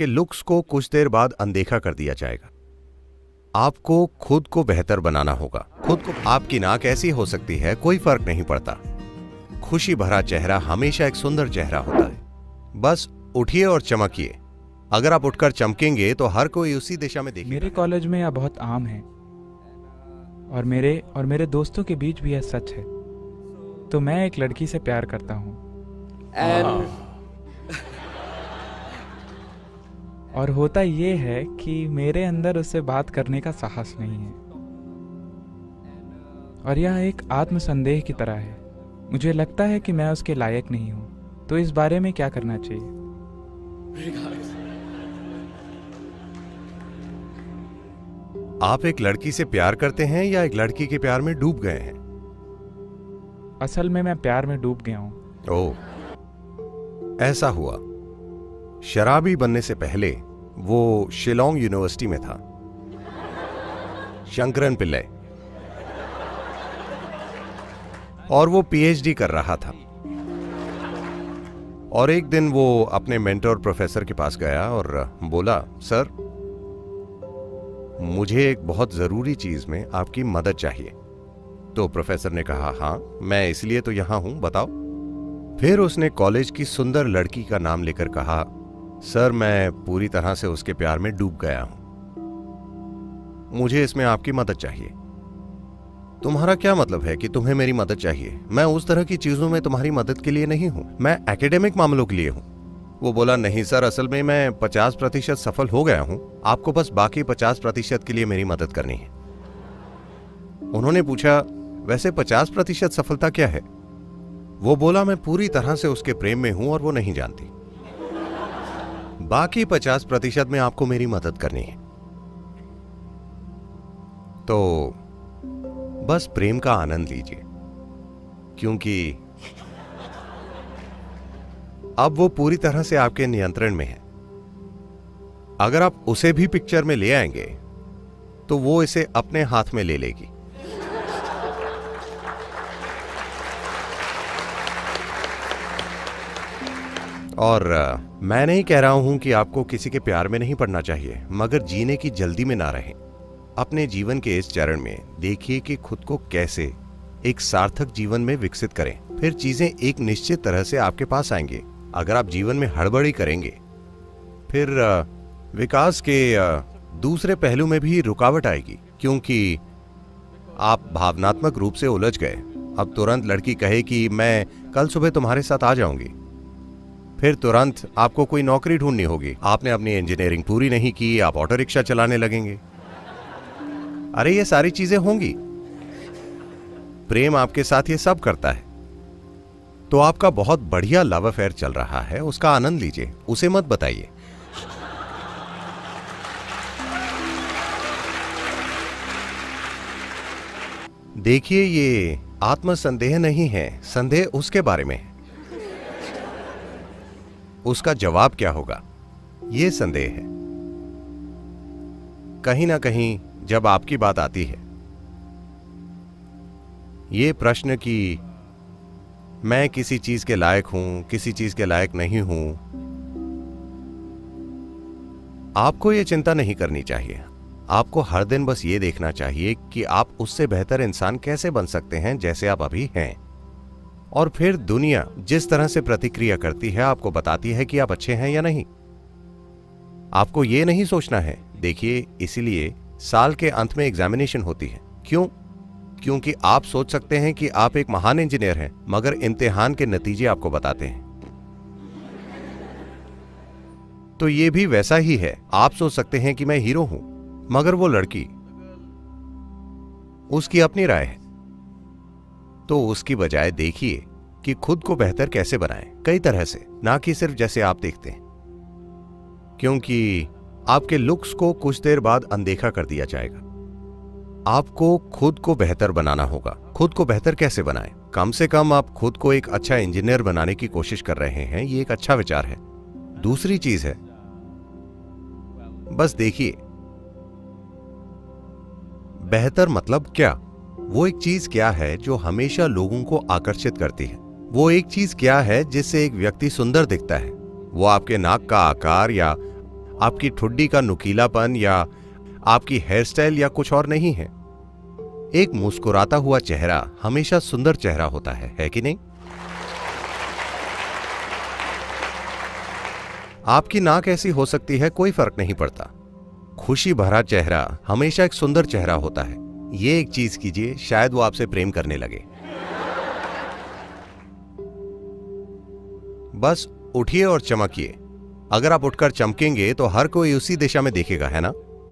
आपके लुक्स को कुछ देर बाद अनदेखा कर दिया जाएगा। आपको खुद को बेहतर बनाना होगा। खुद को आपकी नाक ऐसी हो सकती है, कोई फर्क नहीं पड़ता। खुशी भरा चेहरा हमेशा एक सुंदर चेहरा होता है। बस उठिए और चमकिए। अगर आप उठकर चमकेंगे तो हर कोई उसी दिशा में देखेगा। मेरे कॉलेज में यह बहुत आम है और मेरे दोस्तों के बीच भी यह सच है। तो मैं एक लड़की से प्यार करता हूँ और होता ये है कि मेरे अंदर उससे बात करने का साहस नहीं है और यह एक आत्मसंदेह की तरह है। मुझे लगता है कि मैं उसके लायक नहीं हूँ। तो इस बारे में क्या करना चाहिए? आप एक लड़की से प्यार करते हैं या एक लड़की के प्यार में डूब गए हैं? असल में मैं प्यार में डूब गया हूँ। ओह, ऐसा हुआ। शराबी बनने से पहले वो शिलोंग यूनिवर्सिटी में था, शंकरन पिल्लई, और वो पीएचडी कर रहा था। और एक दिन वो अपने मेंटर प्रोफेसर के पास गया और बोला, सर, मुझे एक बहुत जरूरी चीज में आपकी मदद चाहिए। तो प्रोफेसर ने कहा, हाँ, मैं इसलिए तो यहां हूं, बताओ। फिर उसने कॉलेज की सुंदर लड़की का नाम लेकर कहा, सर, मैं पूरी तरह से उसके प्यार में डूब गया हूं, मुझे इसमें आपकी मदद चाहिए। तुम्हारा क्या मतलब है कि तुम्हें मेरी मदद चाहिए? मैं उस तरह की चीजों में तुम्हारी मदद के लिए नहीं हूं, मैं एकेडमिक मामलों के लिए हूं। वो बोला, नहीं सर, असल में मैं 50% सफल हो गया हूं, आपको बस बाकी 50% के लिए मेरी मदद करनी है। उन्होंने पूछा, वैसे 50% सफलता क्या है? वो बोला, मैं पूरी तरह से उसके प्रेम में हूं और वो नहीं जानती। बाकी 50% में आपको मेरी मदद करनी है। तो बस प्रेम का आनंद लीजिए, क्योंकि अब वो पूरी तरह से आपके नियंत्रण में है। अगर आप उसे भी पिक्चर में ले आएंगे तो वो इसे अपने हाथ में ले लेगी। और मैं नहीं कह रहा हूं कि आपको किसी के प्यार में नहीं पड़ना चाहिए, मगर जीने की जल्दी में ना रहें। अपने जीवन के इस चरण में देखिए कि खुद को कैसे एक सार्थक जीवन में विकसित करें। फिर चीजें एक निश्चित तरह से आपके पास आएंगे। अगर आप जीवन में हड़बड़ी करेंगे, फिर विकास के दूसरे पहलू में भी रुकावट आएगी, क्योंकि आप भावनात्मक रूप से उलझ गए। अब तुरंत लड़की कहे कि मैं कल सुबह तुम्हारे साथ आ जाऊंगी, फिर तुरंत आपको कोई नौकरी ढूंढनी होगी। आपने अपनी इंजीनियरिंग पूरी नहीं की, आप ऑटो रिक्शा चलाने लगेंगे। अरे, ये सारी चीजें होंगी। प्रेम आपके साथ ये सब करता है। तो आपका बहुत बढ़िया लव अफेयर चल रहा है, उसका आनंद लीजिए, उसे मत बताइए। देखिए, ये आत्मसंदेह नहीं है, संदेह उसके बारे में है। उसका जवाब क्या होगा, ये संदेह है। कहीं ना कहीं जब आपकी बात आती है, ये प्रश्न कि मैं किसी चीज के लायक हूं, किसी चीज के लायक नहीं हूं, आपको ये चिंता नहीं करनी चाहिए। आपको हर दिन बस ये देखना चाहिए कि आप उससे बेहतर इंसान कैसे बन सकते हैं जैसे आप अभी हैं। और फिर दुनिया जिस तरह से प्रतिक्रिया करती है आपको बताती है कि आप अच्छे हैं या नहीं। आपको ये नहीं सोचना है। देखिए, इसीलिए साल के अंत में एग्जामिनेशन होती है। क्यों? क्योंकि आप सोच सकते हैं कि आप एक महान इंजीनियर हैं, मगर इम्तिहान के नतीजे आपको बताते हैं। तो ये भी वैसा ही है। आप सोच सकते हैं कि मैं हीरो हूं, मगर वो लड़की, उसकी अपनी राय है। तो उसकी बजाय देखिए कि खुद को बेहतर कैसे बनाएं, कई तरह से, ना कि सिर्फ जैसे आप देखते हैं। क्योंकि आपके लुक्स को कुछ देर बाद अनदेखा कर दिया जाएगा। आपको खुद को बेहतर बनाना होगा। खुद को बेहतर कैसे बनाएं? कम से कम आप खुद को एक अच्छा इंजीनियर बनाने की कोशिश कर रहे हैं, ये एक अच्छा विचार है। दूसरी चीज है, बस देखिए, बेहतर मतलब क्या? वो एक चीज क्या है जो हमेशा लोगों को आकर्षित करती है? वो एक चीज क्या है जिससे एक व्यक्ति सुंदर दिखता है? वो आपके नाक का आकार या आपकी ठुड्डी का नुकीलापन या आपकी हेयर स्टाइल या कुछ और नहीं है। एक मुस्कुराता हुआ चेहरा हमेशा सुंदर चेहरा होता है कि नहीं? आपकी नाक ऐसी हो सकती है, कोई फर्क नहीं पड़ता। खुशी भरा चेहरा हमेशा एक सुंदर चेहरा होता है। ये एक चीज कीजिए, शायद वो आपसे प्रेम करने लगे। बस उठिए और चमकिए। अगर आप उठकर चमकेंगे तो हर कोई उसी दिशा में देखेगा, है ना?